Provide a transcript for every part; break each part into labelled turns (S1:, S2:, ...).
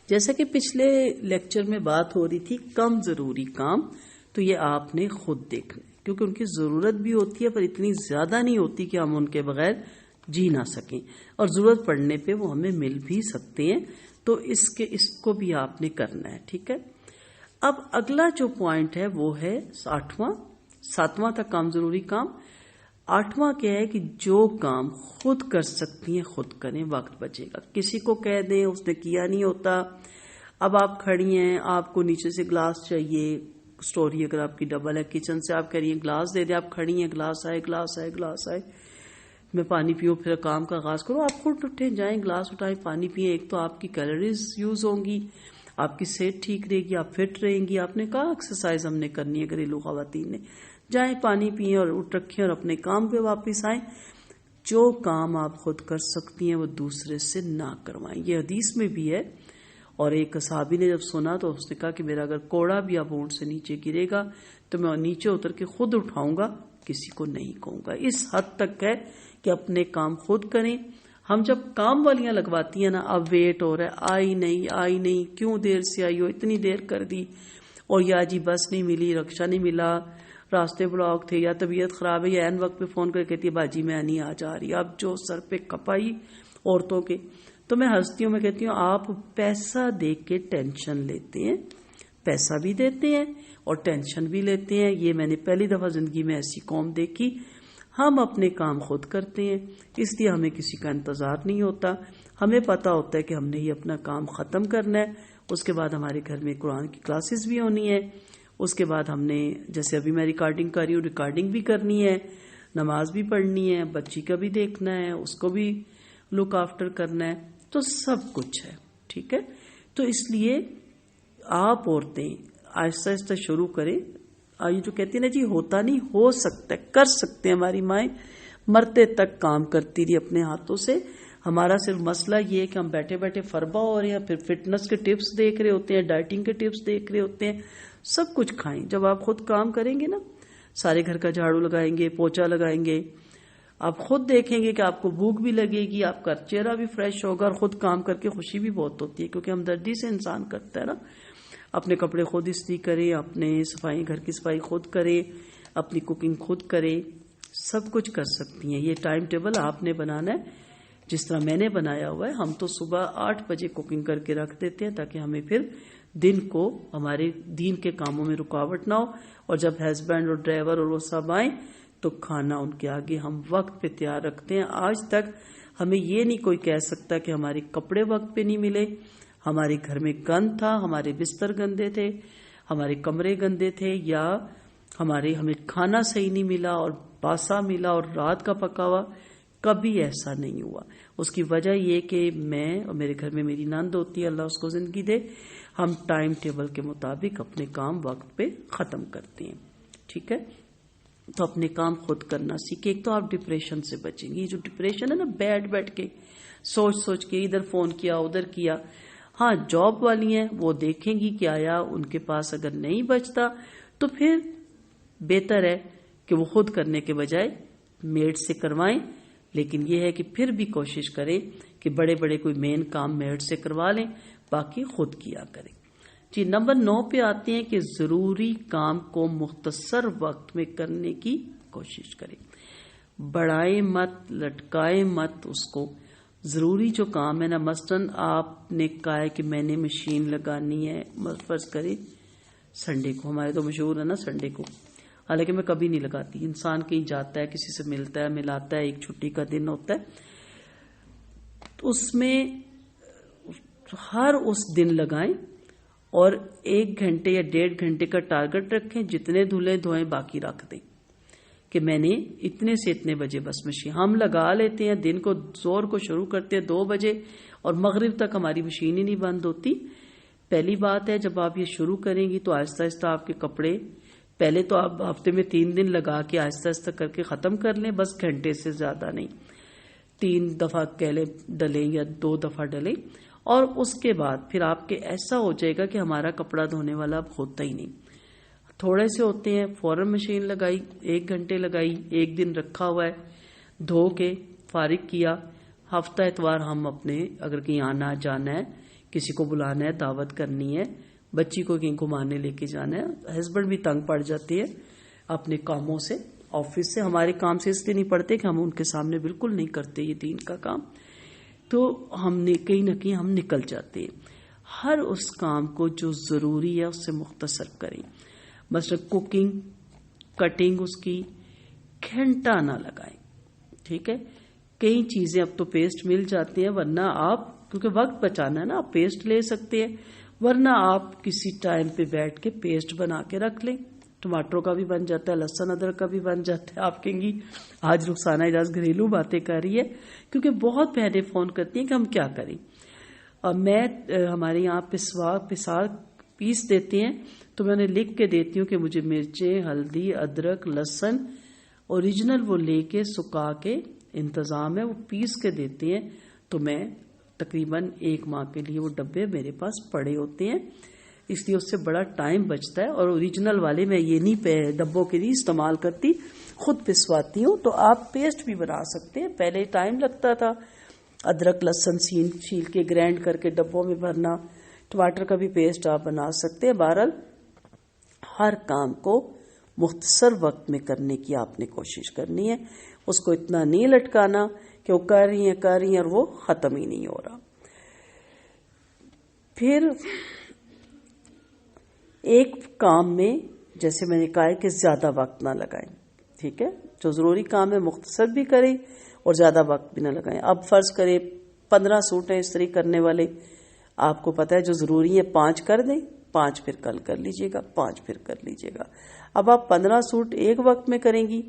S1: جیسا کہ پچھلے لیکچر میں بات ہو رہی تھی کم ضروری کام، تو یہ آپ نے خود دیکھنا ہے، کیونکہ ان کی ضرورت بھی ہوتی ہے پر اتنی زیادہ نہیں ہوتی کہ ہم ان کے بغیر جی نہ سکیں، اور ضرورت پڑنے پہ وہ ہمیں مل بھی سکتے ہیں، تو اس کو بھی آپ نے کرنا ہے. ٹھیک ہے. اب اگلا جو پوائنٹ ہے وہ ہے 7واں تک کام ضروری کام. 8واں کیا ہے کہ جو کام خود کر سکتی ہیں خود کریں، وقت بچے گا. کسی کو کہہ دیں اس نے کیا نہیں ہوتا. اب آپ کھڑی ہیں، آپ کو نیچے سے گلاس چاہیے، سٹوری اگر آپ کی ڈبل ہے، کچن سے آپ کہہ رہی ہیں گلاس دے دیں، آپ کھڑی ہیں، گلاس آئے میں پانی پیوں، پھر کام کا آغاز کرو. آپ خود اٹھیں، جائیں، گلاس اٹھائیں، پانی پئیں. ایک تو آپ کی کیلوریز یوز ہوں گی، آپ کی صحت ٹھیک رہے گی، آپ فٹ رہیں گی. آپ نے کہا ایکسرسائز ہم نے کرنی ہے گھریلو خواتین نے، جائیں پانی پئیں اور اٹھ رکھیں اور اپنے کام پہ واپس آئیں. جو کام آپ خود کر سکتی ہیں وہ دوسرے سے نہ کروائیں. یہ حدیث میں بھی ہے. اور ایک صحابی نے جب سنا تو اس نے کہا کہ میرا اگر کوڑا بھی اب اونٹ سے نیچے گرے گا تو میں نیچے اتر کے خود اٹھاؤں گا، کسی کو نہیں کہوں گا. اس حد تک ہے کہ اپنے کام خود کریں. ہم جب کام والیاں لگواتی ہیں نا، اب ویٹ ہو رہا ہے، آئی نہیں، کیوں دیر سے آئی ہو، اتنی دیر کر دی، اور یا جی بس نہیں ملی، رکشہ نہیں ملا، راستے بلاک تھے، یا طبیعت خراب ہے، یا این وقت پہ فون کر کہتی ہے باجی میں نہیں آ جا رہی. اب جو سر پہ کپائی عورتوں کے، تو میں ہنستی ہوں، میں کہتی ہوں آپ پیسہ دے کے ٹینشن لیتے ہیں، پیسہ بھی دیتے ہیں اور ٹینشن بھی لیتے ہیں. یہ میں نے پہلی دفعہ زندگی میں ایسی قوم دیکھی. ہم اپنے کام خود کرتے ہیں، اس لیے ہمیں کسی کا انتظار نہیں ہوتا. ہمیں پتا ہوتا ہے کہ ہم نے یہ اپنا کام ختم کرنا ہے. اس کے بعد ہمارے گھر میں قرآن کی کلاسز بھی ہونی ہے. اس کے بعد ہم نے، جیسے ابھی میں ریکارڈنگ کر رہی ہوں، ریکارڈنگ بھی کرنی ہے، نماز بھی پڑھنی ہے، بچی کا بھی دیکھنا ہے، اس کو بھی لک آفٹر کرنا ہے. تو سب کچھ ہے. ٹھیک ہے. تو اس لیے آپ عورتیں آہستہ آہستہ شروع کریں. یہ جو کہتی ہیں نا جی ہوتا نہیں، ہو سکتا ہے، کر سکتے ہیں. ہماری مائیں مرتے تک کام کرتی رہی اپنے ہاتھوں سے. ہمارا صرف مسئلہ یہ ہے کہ ہم بیٹھے بیٹھے فربا ہو رہے ہیں، پھر فٹنس کے ٹپس دیکھ رہے ہوتے ہیں، ڈائٹنگ کے ٹپس دیکھ رہے ہوتے ہیں. سب کچھ کھائیں. جب آپ خود کام کریں گے نا، سارے گھر کا جھاڑو لگائیں گے، پوچھا لگائیں گے، آپ خود دیکھیں گے کہ آپ کو بھوک بھی لگے گی، آپ کا چہرہ بھی فریش ہوگا، اور خود کام کر کے خوشی بھی بہت ہوتی ہے، کیونکہ ہمدردی سے انسان کرتا ہے نا. اپنے کپڑے خود استری کریں، اپنے صفائی، گھر کی صفائی خود کریں، اپنی کوکنگ خود کریں. سب کچھ کر سکتی ہیں. یہ ٹائم ٹیبل آپ نے بنانا ہے جس طرح میں نے بنایا ہوا ہے. ہم تو صبح 8 بجے کوکنگ کر کے رکھ دیتے ہیں تاکہ ہمیں پھر دن کو ہمارے دین کے کاموں میں رکاوٹ نہ ہو، اور جب ہسبینڈ اور ڈرائیور اور وہ سب آئیں تو کھانا ان کے آگے ہم وقت پہ تیار رکھتے ہیں. آج تک ہمیں یہ نہیں کوئی کہہ سکتا کہ ہمارے کپڑے وقت پہ نہیں ملے. ہمارے گھر میں گند تھا، ہمارے بستر گندے تھے، ہمارے کمرے گندے تھے، یا ہمیں کھانا صحیح نہیں ملا اور باسا ملا اور رات کا پکا ہوا. کبھی ایسا نہیں ہوا. اس کی وجہ یہ کہ میں اور میرے گھر میں میری نند ہوتی ہے، اللہ اس کو زندگی دے، ہم ٹائم ٹیبل کے مطابق اپنے کام وقت پہ ختم کرتے ہیں. ٹھیک ہے. تو اپنے کام خود کرنا سیکھیں. ایک تو آپ ڈپریشن سے بچیں گے. یہ جو ڈپریشن ہے نا، بیٹھ کے سوچ کے ادھر فون کیا ادھر کیا. ہاں جاب والی ہیں وہ دیکھیں گی کہ آیا ان کے پاس اگر نہیں بچتا تو پھر بہتر ہے کہ وہ خود کرنے کے بجائے میڈ سے کروائیں. لیکن یہ ہے کہ پھر بھی کوشش کریں کہ بڑے بڑے کوئی مین کام میڈ سے کروا لیں، باقی خود کیا کریں. جی نمبر 9 پہ آتے ہیں کہ ضروری کام کو مختصر وقت میں کرنے کی کوشش کریں. بڑھائیں مت، لٹکائیں مت اس کو. ضروری جو کام ہے نا، مثلاً آپ نے کہا ہے کہ میں نے مشین لگانی ہے، فرض کریں سنڈے کو، ہمارے تو مشہور ہے نا سنڈے کو، حالانکہ میں کبھی نہیں لگاتی. انسان کہیں جاتا ہے، کسی سے ملتا ہے، ملاتا ہے، ایک چھٹی کا دن ہوتا ہے، تو اس میں ہر اس دن لگائیں اور 1 گھنٹے یا 1.5 گھنٹے کا ٹارگٹ رکھیں. جتنے دھلے دھوئیں باقی رکھ دیں کہ میں نے اتنے سے اتنے بجے بس مشین. ہم لگا لیتے ہیں دن کو، زور کو شروع کرتے ہیں 2 بجے اور مغرب تک ہماری مشین ہی نہیں بند ہوتی. پہلی بات ہے جب آپ یہ شروع کریں گی تو آہستہ آہستہ آپ کے کپڑے، پہلے تو آپ ہفتے میں 3 دن لگا کے آہستہ آہستہ کر کے ختم کر لیں، بس گھنٹے سے زیادہ نہیں، 3 دفعہ کہلے ڈلیں یا 2 دفعہ ڈلیں. اور اس کے بعد پھر آپ کے ایسا ہو جائے گا کہ ہمارا کپڑا دھونے والا اب ہوتا ہی نہیں. تھوڑے سے ہوتے ہیں، فوراً مشین لگائی، 1 گھنٹے لگائی، 1 دن رکھا ہوا ہے، دھو کے فارغ کیا. ہفتہ اتوار ہم اپنے اگر کہیں آنا جانا ہے کسی کو بلانا ہے، دعوت کرنی ہے، بچی کو کہیں گھمانے لے کے جانا ہے. ہسبینڈ بھی تنگ پڑ جاتے ہیں اپنے کاموں سے، آفس سے. ہمارے کام سے اس لیے نہیں پڑتے کہ ہم ان کے سامنے بالکل نہیں کرتے یہ دین کا کام، تو ہم نے کہیں نہ کہیں ہم نکل جاتے ہیں. ہر اس کام کو جو ضروری ہے اس سے مختصر کریں. مثلا کوکنگ، کٹنگ، اس کی گھنٹہ نہ لگائیں. ٹھیک ہے، کئی چیزیں اب تو پیسٹ مل جاتی ہیں، ورنہ آپ کیونکہ وقت بچانا ہے نا، آپ پیسٹ لے سکتے ہیں، ورنہ آپ کسی ٹائم پہ بیٹھ کے پیسٹ بنا کے رکھ لیں. ٹماٹروں کا بھی بن جاتا ہے، لہسن ادرک کا بھی بن جاتا ہے. آپ کہیں گی آج رخسانہ اجاز گھریلو باتیں کر رہی ہے، کیونکہ بہت بہنیں فون کرتی ہیں کہ ہم کیا کریں. اور میں ہمارے یہاں پسار پیس دیتے ہیں تو میں انہیں لکھ کے دیتی ہوں کہ مجھے مرچیں، ہلدی، ادرک، لہسن اوریجنل وہ لے کے سکھا کے انتظام ہے، وہ پیس کے دیتے ہیں. تو میں تقریباً 1 ماہ کے لیے وہ ڈبے میرے پاس پڑے ہوتے ہیں، اس لیے اس سے بڑا ٹائم بچتا ہے. اور اوریجنل والے میں یہ نہیں ڈبوں کے لیے استعمال کرتی، خود پسواتی ہوں. تو آپ پیسٹ بھی بنا سکتے ہیں. پہلے ٹائم لگتا تھا ادرک لہسن چھیل کے گرینڈ کر کے ڈبوں میں بھرنا، ٹماٹر کا بھی پیسٹ آپ بنا سکتے ہیں. بہرحال ہر کام کو مختصر وقت میں کرنے کی آپ نے کوشش کرنی ہے. اس کو اتنا نہیں لٹکانا کہ وہ کر رہی ہیں اور وہ ختم ہی نہیں ہو رہا. پھر ایک کام میں جیسے میں نے کہا ہے کہ زیادہ وقت نہ لگائیں. ٹھیک ہے، جو ضروری کام ہے مختصر بھی کریں اور زیادہ وقت بھی نہ لگائیں. اب فرض کریں 15 سوٹ ہیں استری کرنے والے، آپ کو پتا ہے جو ضروری ہے 5 کر دیں، 5 پھر کل کر لیجئے گا، 5 پھر کر لیجئے گا. اب آپ 15 سوٹ ایک وقت میں کریں گی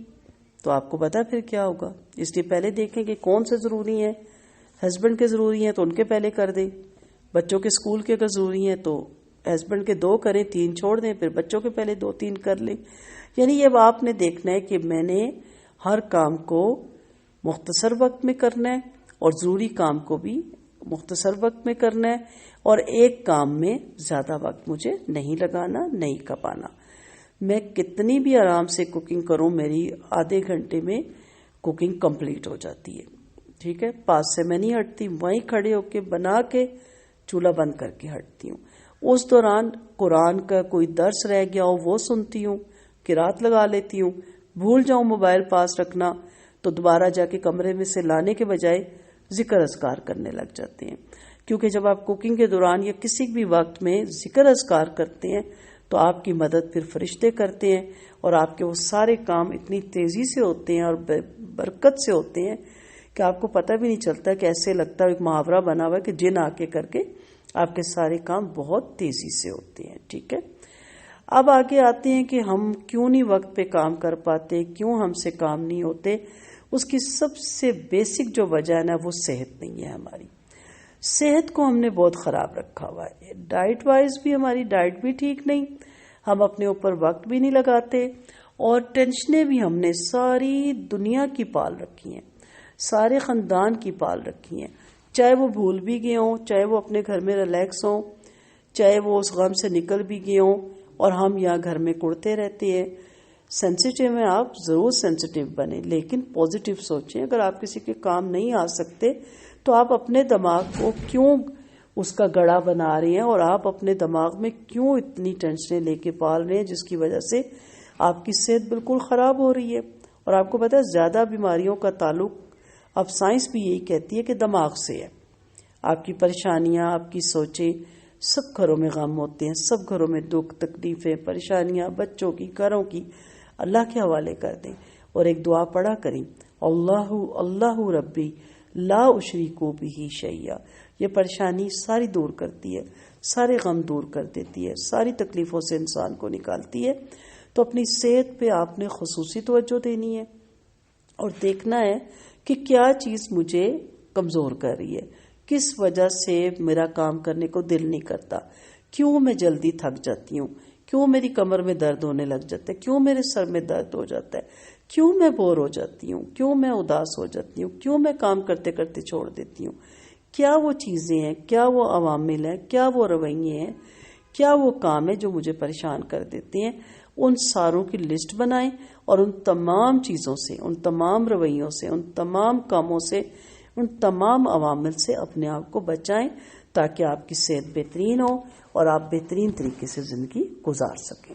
S1: تو آپ کو پتا پھر کیا ہوگا. اس لیے پہلے دیکھیں کہ کون سے ضروری ہیں. ہسبینڈ کے ضروری ہیں تو ان کے پہلے کر دیں، بچوں کے اسکول کے اگر ضروری ہیں تو ہسبینڈ کے 2 کریں، 3 چھوڑ دیں، پھر بچوں کے پہلے 2-3 کر لیں. یعنی یہ آپ نے دیکھنا ہے کہ میں نے ہر کام کو مختصر وقت میں کرنا ہے اور ضروری کام کو بھی مختصر وقت میں کرنا ہے، اور ایک کام میں زیادہ وقت مجھے نہیں لگانا، نہیں کپانا. میں کتنی بھی آرام سے کوکنگ کروں، میری آدھے گھنٹے میں کوکنگ کمپلیٹ ہو جاتی ہے. ٹھیک ہے، پاس سے میں نہیں ہٹتی، وہیں کھڑے ہو کے بنا کے چولہا بند کر کے ہٹتی ہوں. اس دوران قرآن کا کوئی درس رہ گیا ہو وہ سنتی ہوں، قرات لگا لیتی ہوں. بھول جاؤں موبائل پاس رکھنا تو دوبارہ جا کے کمرے میں سے لانے کے بجائے ذکر اذکار کرنے لگ جاتے ہیں. کیونکہ جب آپ کوکنگ کے دوران یا کسی بھی وقت میں ذکر اذکار کرتے ہیں تو آپ کی مدد پھر فرشتے کرتے ہیں، اور آپ کے وہ سارے کام اتنی تیزی سے ہوتے ہیں اور برکت سے ہوتے ہیں کہ آپ کو پتہ بھی نہیں چلتا کہ ایسے لگتا ہے ایک محاورہ بنا ہوا ہے کہ جن آ کے کر کے آپ کے سارے کام بہت تیزی سے ہوتے ہیں. ٹھیک ہے، اب آگے آتے ہیں کہ ہم کیوں نہیں وقت پہ کام کر پاتے، کیوں ہم سے کام نہیں ہوتے. اس کی سب سے بیسک جو وجہ ہے نا وہ صحت نہیں ہے. ہماری صحت کو ہم نے بہت خراب رکھا ہوا ہے. ڈائٹ وائز بھی ہماری ڈائٹ بھی ٹھیک نہیں، ہم اپنے اوپر وقت بھی نہیں لگاتے، اور ٹینشنیں بھی ہم نے ساری دنیا کی پال رکھی ہیں، سارے خاندان کی پال رکھی ہیں. چاہے وہ بھول بھی گئے ہوں، چاہے وہ اپنے گھر میں ریلیکس ہوں، چاہے وہ اس غم سے نکل بھی گئے ہوں، اور ہم یہاں گھر میں کڑتے رہتے ہیں. سینسیٹیو ہیں آپ، ضرور سینسیٹیو بنیں، لیکن پازیٹیو سوچیں. اگر آپ کسی کے کام نہیں آ سکتے تو آپ اپنے دماغ کو کیوں اس کا گڑا بنا رہے ہیں، اور آپ اپنے دماغ میں کیوں اتنی ٹینشنیں لے کے پال رہے ہیں جس کی وجہ سے آپ کی صحت بالکل خراب ہو رہی ہے. اور آپ کو پتا ہے زیادہ بیماریوں کا تعلق اب سائنس بھی یہی کہتی ہے کہ دماغ سے ہے. آپ کی پریشانیاں، آپ کی سوچیں، سب گھروں میں غم ہوتے ہیں، سب گھروں میں دکھ تکلیفیں پریشانیاں بچوں کی گھروں کی اللہ کے حوالے کر دیں اور ایک دعا پڑھا کریں، اللہ اللہ ربی لا اشریک بہ شیئا. یہ پریشانی ساری دور کرتی ہے، سارے غم دور کر دیتی ہے، ساری تکلیفوں سے انسان کو نکالتی ہے. تو اپنی صحت پہ آپ نے خصوصی توجہ دینی ہے اور دیکھنا ہے کہ کیا چیز مجھے کمزور کر رہی ہے، کس وجہ سے میرا کام کرنے کو دل نہیں کرتا، کیوں میں جلدی تھک جاتی ہوں، کیوں میری کمر میں درد ہونے لگ جاتا ہے، کیوں میرے سر میں درد ہو جاتا ہے، کیوں میں بور ہو جاتی ہوں، کیوں میں اداس ہو جاتی ہوں، کیوں میں کام کرتے کرتے چھوڑ دیتی ہوں. کیا وہ چیزیں ہیں، کیا وہ عوامل ہیں، کیا وہ رویے ہیں، کیا وہ کام ہے جو مجھے پریشان کر دیتے ہیں. ان ساروں کی لسٹ بنائیں اور ان تمام چیزوں سے، ان تمام رویوں سے، ان تمام کاموں سے، ان تمام عوامل سے اپنے آپ کو بچائیں، تاکہ آپ کی صحت بہترین ہو اور آپ بہترین طریقے سے زندگی گزار سکیں.